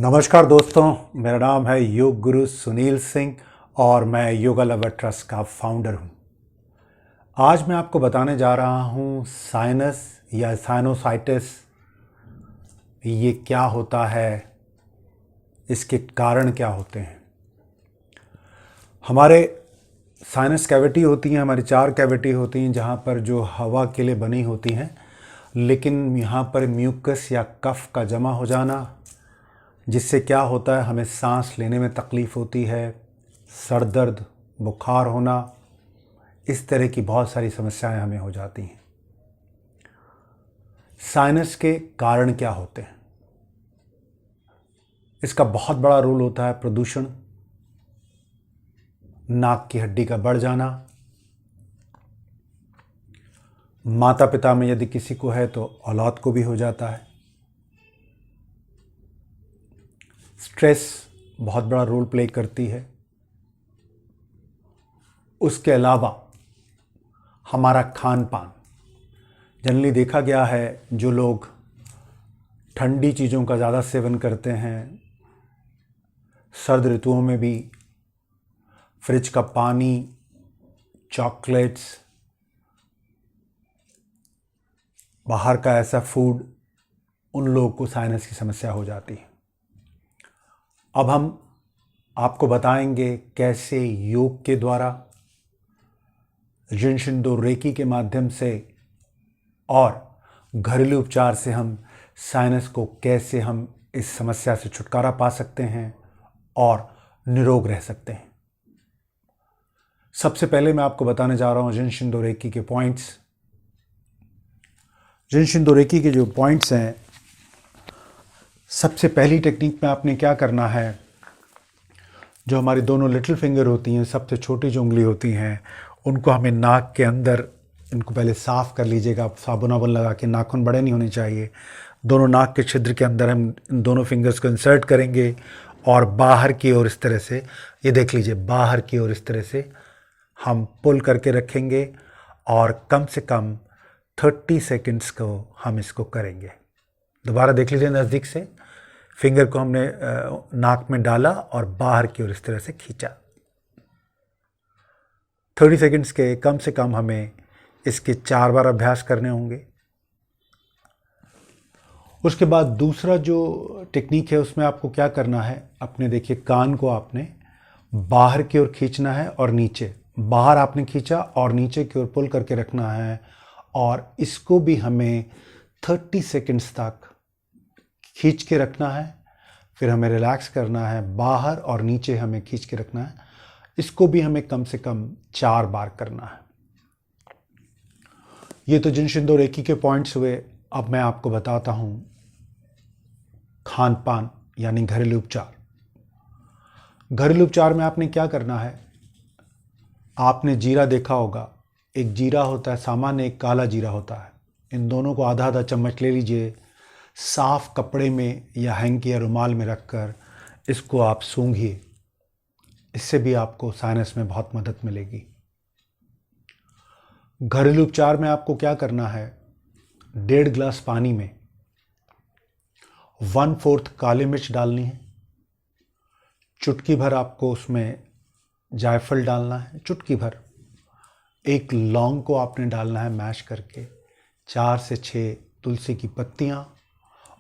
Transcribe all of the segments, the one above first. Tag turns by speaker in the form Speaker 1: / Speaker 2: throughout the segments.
Speaker 1: नमस्कार दोस्तों, मेरा नाम है योग गुरु सुनील सिंह और मैं योगा लवर ट्रस्ट का फाउंडर हूं। आज मैं आपको बताने जा रहा हूं साइनस या साइनोसाइटिस ये क्या होता है, इसके कारण क्या होते हैं। हमारे साइनस कैविटी होती हैं, हमारी 4 कैविटी होती हैं जहां पर जो हवा के लिए बनी होती हैं, लेकिन यहाँ पर म्यूकस या कफ का जमा हो जाना, जिससे क्या होता है हमें सांस लेने में तकलीफ़ होती है, सर दर्द, बुखार होना, इस तरह की बहुत सारी समस्याएं हमें हो जाती हैं। साइनस के कारण क्या होते हैं? इसका बहुत बड़ा रोल होता है प्रदूषण, नाक की हड्डी का बढ़ जाना, माता पिता में यदि किसी को है तो औलाद को भी हो जाता है। स्ट्रेस बहुत बड़ा रोल प्ले करती है। उसके अलावा हमारा खान पान, जनरली देखा गया है जो लोग ठंडी चीज़ों का ज़्यादा सेवन करते हैं, सर्द ऋतुओं में भी फ्रिज का पानी, चॉकलेट्स, बाहर का ऐसा फूड, उन लोगों को साइनस की समस्या हो जाती है। अब हम आपको बताएंगे कैसे योग के द्वारा, जिनशिंदो रेकी के माध्यम से और घरेलू उपचार से हम साइनस को कैसे हम इस समस्या से छुटकारा पा सकते हैं और निरोग रह सकते हैं। सबसे पहले मैं आपको बताने जा रहा हूं जिनशिंदो रेकी के पॉइंट्स। जिनशिंदो रेकी के जो पॉइंट्स हैं, सबसे पहली टेक्निक में आपने क्या करना है, जो हमारी दोनों लिटिल फिंगर होती हैं, सबसे छोटी जो उंगली होती हैं, उनको हमें नाक के अंदर, इनको पहले साफ़ कर लीजिएगा। साबुन वाबुन लगा के, नाखून बड़े नहीं होने चाहिए। दोनों नाक के छिद्र के अंदर हम इन दोनों फिंगर्स को इंसर्ट करेंगे और बाहर की ओर इस तरह से, ये देख लीजिए, बाहर की ओर इस तरह से हम पुल करके रखेंगे और कम से कम 30 सेकेंड्स को हम इसको करेंगे। दोबारा देख लीजिए नज़दीक से, फिंगर को हमने नाक में डाला और बाहर की ओर इस तरह से खींचा। 30 सेकेंड्स के कम से कम हमें इसके 4 बार अभ्यास करने होंगे। उसके बाद दूसरा जो टेक्निक है, उसमें आपको क्या करना है, अपने देखिए कान को आपने बाहर की ओर खींचना है और नीचे, बाहर आपने खींचा और नीचे की ओर पुल करके रखना है और इसको भी हमें 30 सेकेंड्स तक खींच के रखना है। फिर हमें रिलैक्स करना है, बाहर और नीचे हमें खींच के रखना है। इसको भी हमें कम से कम 4 बार करना है। ये तो जिनशिंदो रेकी के पॉइंट्स हुए। अब मैं आपको बताता हूं खान पान यानी घरेलू उपचार। घरेलू उपचार में आपने क्या करना है, आपने जीरा देखा होगा, एक जीरा होता है सामान्य, एक काला जीरा होता है। इन दोनों को आधा आधा चम्मच ले लीजिए, साफ कपड़े में या हैंकी या रुमाल में रखकर इसको आप सूंघिए। इससे भी आपको साइनस में बहुत मदद मिलेगी। घरेलू उपचार में आपको क्या करना है, 1.5 गिलास पानी में 1/4 काली मिर्च डालनी है, चुटकी भर आपको उसमें जायफल डालना है, चुटकी भर। एक लौंग को आपने डालना है मैश करके, 4 से 6 तुलसी की पत्तियां,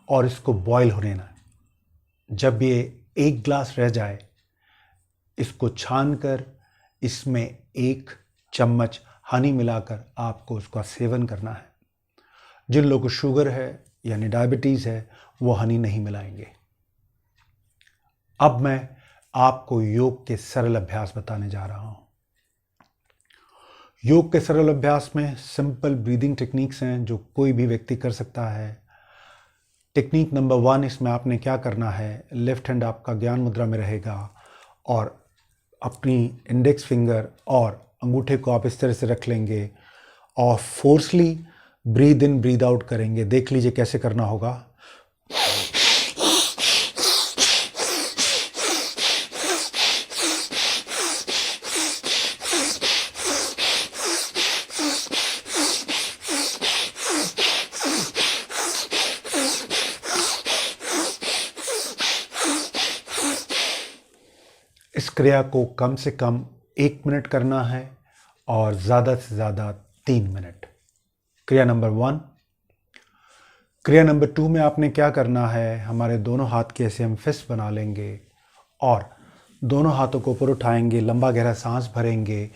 Speaker 1: और इसको बॉईल होने देना है। जब ये 1 गिलास रह जाए, इसको छानकर इसमें 1 चम्मच हनी मिलाकर आपको उसका सेवन करना है। जिन लोगों को शुगर है यानी डायबिटीज़ है, वो हनी नहीं मिलाएंगे। अब मैं आपको योग के सरल अभ्यास बताने जा रहा हूँ। योग के सरल अभ्यास में सिंपल ब्रीदिंग टेक्निक्स हैं जो कोई भी व्यक्ति कर सकता है। टेक्निक नंबर 1, इसमें आपने क्या करना है, लेफ्ट हैंड आपका ज्ञान मुद्रा में रहेगा और अपनी इंडेक्स फिंगर और अंगूठे को आप इस तरह से रख लेंगे और फोर्सली ब्रीद इन ब्रीद आउट करेंगे। देख लीजिए कैसे करना होगा। इस क्रिया को कम से कम 1 मिनट करना है और ज़्यादा से ज़्यादा 3 मिनट। क्रिया नंबर 1। क्रिया नंबर 2 में आपने क्या करना है, हमारे दोनों हाथ के ऐसे हम फिस्ट बना लेंगे और दोनों हाथों को ऊपर उठाएंगे, लंबा गहरा सांस भरेंगे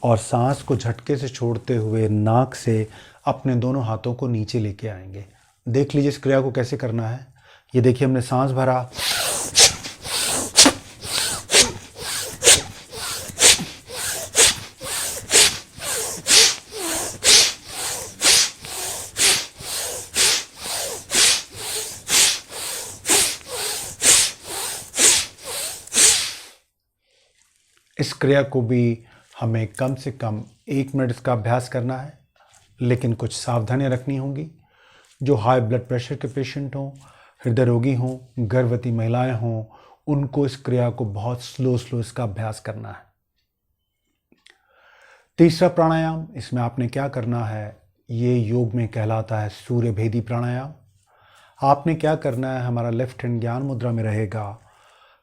Speaker 1: और सांस को झटके से छोड़ते हुए नाक से अपने दोनों हाथों को नीचे लेके आएंगे। देख लीजिए इस क्रिया को कैसे करना है। ये देखिए हमने सांस भरा, इस क्रिया को भी हमें कम से कम 1 मिनट का अभ्यास करना है, लेकिन कुछ सावधानियां रखनी होंगी। जो हाई ब्लड प्रेशर के पेशेंट हों, हृदय रोगी हों, गर्भवती महिलाएं हों, उनको इस क्रिया को बहुत स्लो इसका अभ्यास करना है। तीसरा प्राणायाम, इसमें आपने क्या करना है, ये योग में कहलाता है सूर्य भेदी प्राणायाम। आपने क्या करना है, हमारा लेफ्ट हैंड ज्ञान मुद्रा में रहेगा,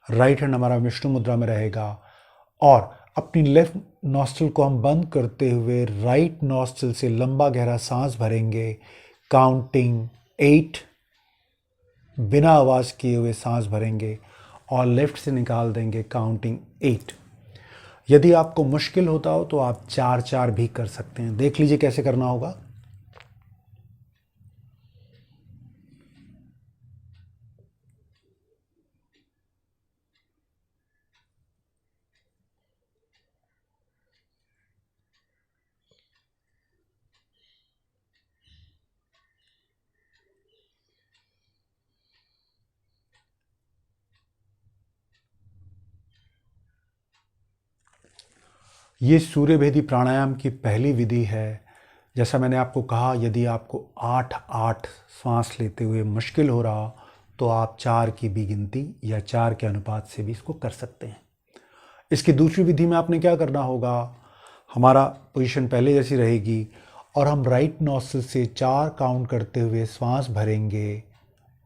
Speaker 1: राइट हैंड हमारा विष्णु मुद्रा में रहेगा और अपनी लेफ्ट नॉस्ट्रिल को हम बंद करते हुए राइट नॉस्ट्रिल से लंबा गहरा सांस भरेंगे, काउंटिंग 8, बिना आवाज़ किए हुए सांस भरेंगे और लेफ्ट से निकाल देंगे काउंटिंग 8। यदि आपको मुश्किल होता हो तो आप 4-4 भी कर सकते हैं। देख लीजिए कैसे करना होगा। ये सूर्यभेदी प्राणायाम की पहली विधि है। जैसा मैंने आपको कहा, यदि आपको 8-8 सांस लेते हुए मुश्किल हो रहा तो आप 4 की भी गिनती या 4 के अनुपात से भी इसको कर सकते हैं। इसकी दूसरी विधि में आपने क्या करना होगा, हमारा पोजीशन पहले जैसी रहेगी और हम राइट नॉस्ट्रिल से 4 काउंट करते हुए श्वास भरेंगे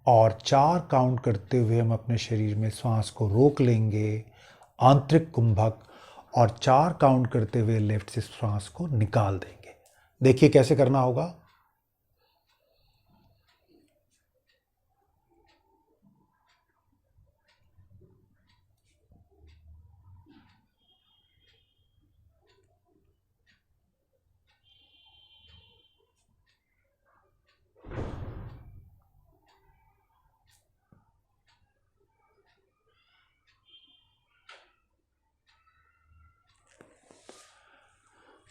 Speaker 1: और 4 काउंट करते हुए हम अपने शरीर में श्वास को रोक लेंगे, आंतरिक कुंभक, और 4 काउंट करते हुए लेफ्ट से श्वास को निकाल देंगे। देखिए कैसे करना होगा।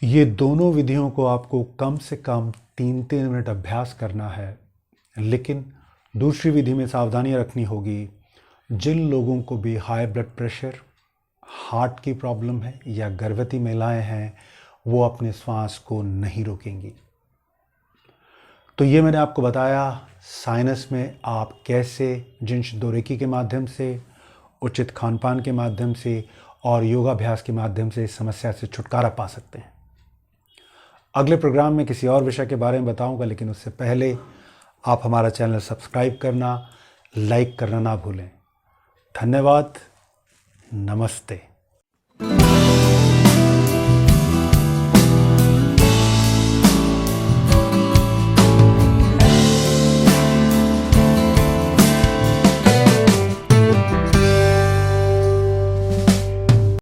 Speaker 1: ये दोनों विधियों को आपको कम से कम 3-3 मिनट अभ्यास करना है, लेकिन दूसरी विधि में सावधानी रखनी होगी। जिन लोगों को भी हाई ब्लड प्रेशर, हार्ट की प्रॉब्लम है या गर्भवती महिलाएं हैं, वो अपने श्वास को नहीं रोकेंगी। तो ये मैंने आपको बताया साइनस में आप कैसे जिंश दोरेकी के माध्यम से, उचित खानपान के माध्यम से और योगाभ्यास के माध्यम से इस समस्या से छुटकारा पा सकते हैं। अगले प्रोग्राम में किसी और विषय के बारे में बताऊंगा, लेकिन उससे पहले आप हमारा चैनल सब्सक्राइब करना, लाइक करना ना भूलें। धन्यवाद। नमस्ते।